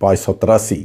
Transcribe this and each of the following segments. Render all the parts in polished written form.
583।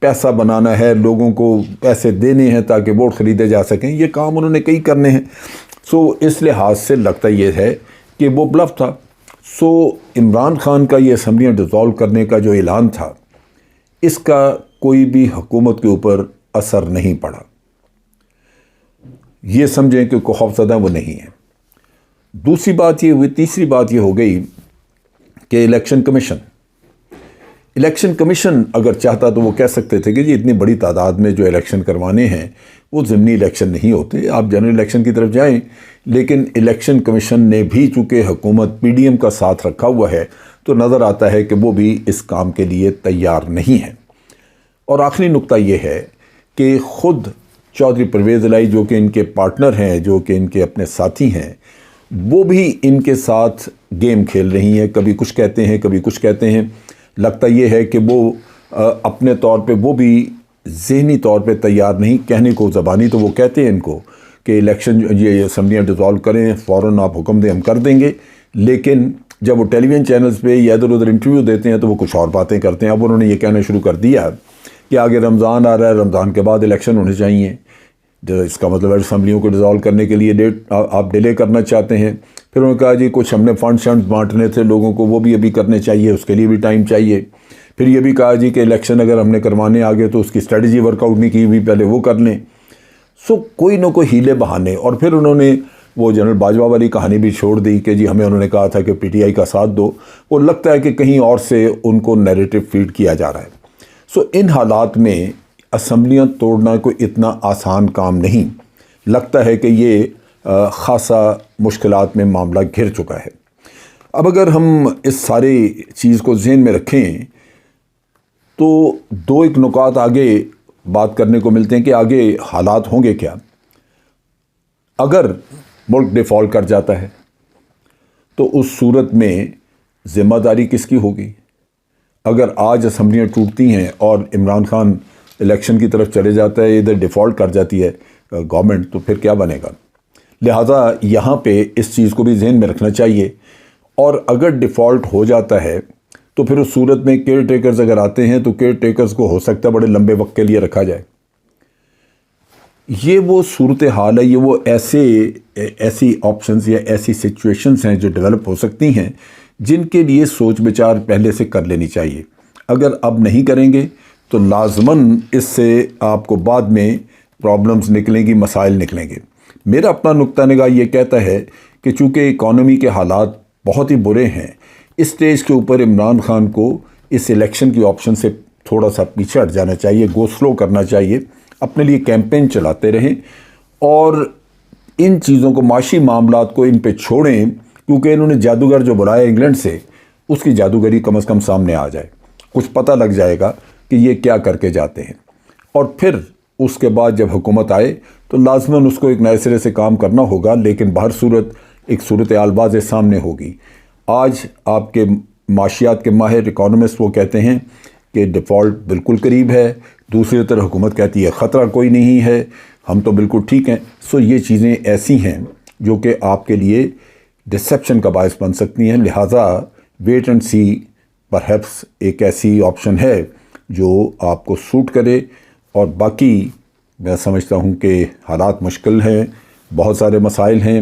پیسہ بنانا ہے، لوگوں کو پیسے دینے ہیں تاکہ ووٹ خریدے جا سکیں، یہ کام انہوں نے کئی کرنے ہیں۔ اس لحاظ سے لگتا یہ ہے کہ وہ بلف تھا۔ عمران خان کا یہ اسمبلیاں ڈیزالو کرنے کا جو اعلان تھا، اس کا کوئی بھی حکومت کے اوپر اثر نہیں پڑا۔ یہ سمجھیں کہ کوئی خوفزدہ وہ نہیں ہے۔ دوسری بات یہ ہوئی، تیسری بات یہ ہو گئی کہ الیکشن کمیشن اگر چاہتا تو وہ کہہ سکتے تھے کہ جی اتنی بڑی تعداد میں جو الیکشن کروانے ہیں وہ ضمنی الیکشن نہیں ہوتے، آپ جنرل الیکشن کی طرف جائیں۔ لیکن الیکشن کمیشن نے بھی چونکہ حکومت پی ڈی ایم کا ساتھ رکھا ہوا ہے تو نظر آتا ہے کہ وہ بھی اس کام کے لیے تیار نہیں ہے۔ اور آخری نقطہ یہ ہے کہ خود چودھری پرویز الہی جو کہ ان کے پارٹنر ہیں، جو کہ ان کے اپنے ساتھی ہیں، وہ بھی ان کے ساتھ گیم کھیل رہی ہیں، کبھی کچھ کہتے ہیں کبھی کچھ کہتے ہیں۔ لگتا یہ ہے کہ وہ اپنے طور پہ وہ بھی ذہنی طور پہ تیار نہیں، کہنے کو زبانی تو وہ کہتے ہیں ان کو کہ الیکشن یہ اسمبلیاں ڈیزالو کریں، فوراً آپ حکم دیں ہم کر دیں گے، لیکن جب وہ ٹیلی ویژن چینلز پہ یا ادھر ادھر انٹرویو دیتے ہیں تو وہ کچھ اور باتیں کرتے ہیں۔ اب انہوں نے یہ کہنا شروع کر دیا کہ آگے رمضان آ رہا ہے، رمضان کے بعد الیکشن ہونے چاہیے، اس کا مطلب ہے اسمبلیوں کو ڈیزالو کرنے کے لیے ڈیٹ آپ ڈیلے کرنا چاہتے ہیں۔ پھر انہوں نے کہا جی کچھ ہم نے فنڈ بانٹنے تھے لوگوں کو، وہ بھی ابھی کرنے چاہیے، اس کے لیے بھی ٹائم چاہیے۔ پھر یہ بھی کہا جی کہ الیکشن اگر ہم نے کروانے آگے تو اس کی اسٹریٹجی ورک آؤٹ نہیں کی ہوئی، پہلے وہ کر لیں۔ کوئی نہ کوئی ہیلے بہانے، اور پھر انہوں نے وہ جنرل باجوہ والی کہانی بھی چھوڑ دی کہ جی ہمیں انہوں نے کہا تھا کہ پی ٹی آئی کا ساتھ دو، وہ لگتا ہے کہ کہیں اور سے ان کو نیریٹو فیڈ کیا جا رہا ہے۔ ان حالات میں اسمبلیاں توڑنا کوئی اتنا آسان کام نہیں، لگتا ہے کہ یہ خاصا مشکلات میں معاملہ گھر چکا ہے۔ اب اگر ہم اس ساری چیز کو ذہن میں رکھیں تو دو ایک نکات آگے بات کرنے کو ملتے ہیں کہ آگے حالات ہوں گے کیا۔ اگر ملک ڈیفالٹ کر جاتا ہے تو اس صورت میں ذمہ داری کس کی ہوگی؟ اگر آج اسمبلیاں ٹوٹتی ہیں اور عمران خان الیکشن کی طرف چلے جاتا ہے، ادھر ڈیفالٹ کر جاتی ہے گورنمنٹ، تو پھر کیا بنے گا؟ لہٰذا یہاں پہ اس چیز کو بھی ذہن میں رکھنا چاہیے۔ اور اگر ڈیفالٹ ہو جاتا ہے تو پھر اس صورت میں کیئر ٹیکرز اگر آتے ہیں تو کیئر ٹیکرز کو ہو سکتا ہے بڑے لمبے وقت کے لیے رکھا جائے۔ یہ وہ صورتحال ہے، یہ وہ ایسی آپشنز یا ایسی سچویشنز ہیں جو ڈیولپ ہو سکتی ہیں جن کے لیے سوچ بچار پہلے سے کر لینی چاہیے۔ اگر اب نہیں کریں گے تو لازماً اس سے آپ کو بعد میں پرابلمز نکلیں گی، مسائل نکلیں گے۔ میرا اپنا نقطہ نگاہ یہ کہتا ہے کہ چونکہ اکانومی کے حالات بہت ہی برے ہیں، اس سٹیج کے اوپر عمران خان کو اس الیکشن کی آپشن سے تھوڑا سا پیچھے ہٹ جانا چاہیے، گو سلو کرنا چاہیے، اپنے لیے کیمپین چلاتے رہیں اور ان چیزوں کو، معاشی معاملات کو ان پہ چھوڑیں، کیونکہ انہوں نے جادوگر جو بلایا انگلینڈ سے، اس کی جادوگری کم از کم سامنے آ جائے، کچھ پتہ لگ جائے گا کہ یہ کیا کر کے جاتے ہیں۔ اور پھر اس کے بعد جب حکومت آئے تو لازماً اس کو ایک نئے سرے سے کام کرنا ہوگا، لیکن بہر صورت ایک صورتحال واضح سامنے ہوگی۔ آج آپ کے معاشیات کے ماہر اکانومسٹ وہ کہتے ہیں کہ ڈیفالٹ بالکل قریب ہے، دوسری طرف حکومت کہتی ہے خطرہ کوئی نہیں ہے، ہم تو بالکل ٹھیک ہیں۔ یہ چیزیں ایسی ہیں جو کہ آپ کے لیے ڈسیپشن کا باعث بن سکتی ہیں، لہٰذا ویٹ اینڈ سی پرہیپس ایک ایسی آپشن ہے جو آپ کو سوٹ کرے۔ اور باقی میں سمجھتا ہوں کہ حالات مشکل ہیں، بہت سارے مسائل ہیں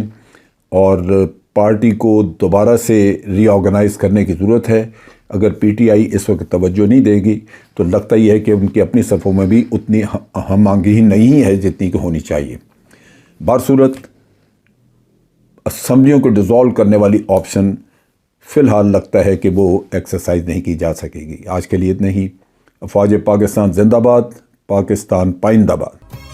اور پارٹی کو دوبارہ سے ری آرگنائز کرنے کی ضرورت ہے۔ اگر پی ٹی آئی اس وقت توجہ نہیں دے گی تو لگتا یہ ہے کہ ان کی اپنی صفوں میں بھی اتنی ہم آہنگی نہیں ہے جتنی کہ ہونی چاہیے۔ بہرصورت اسمبلیوں کو ڈیزالو کرنے والی آپشن فی الحال لگتا ہے کہ وہ ایکسرسائز نہیں کی جا سکے گی۔ آج کے لیے اتنا ہی۔ افواج پاکستان زندہ باد، پاکستان پائندہ باد۔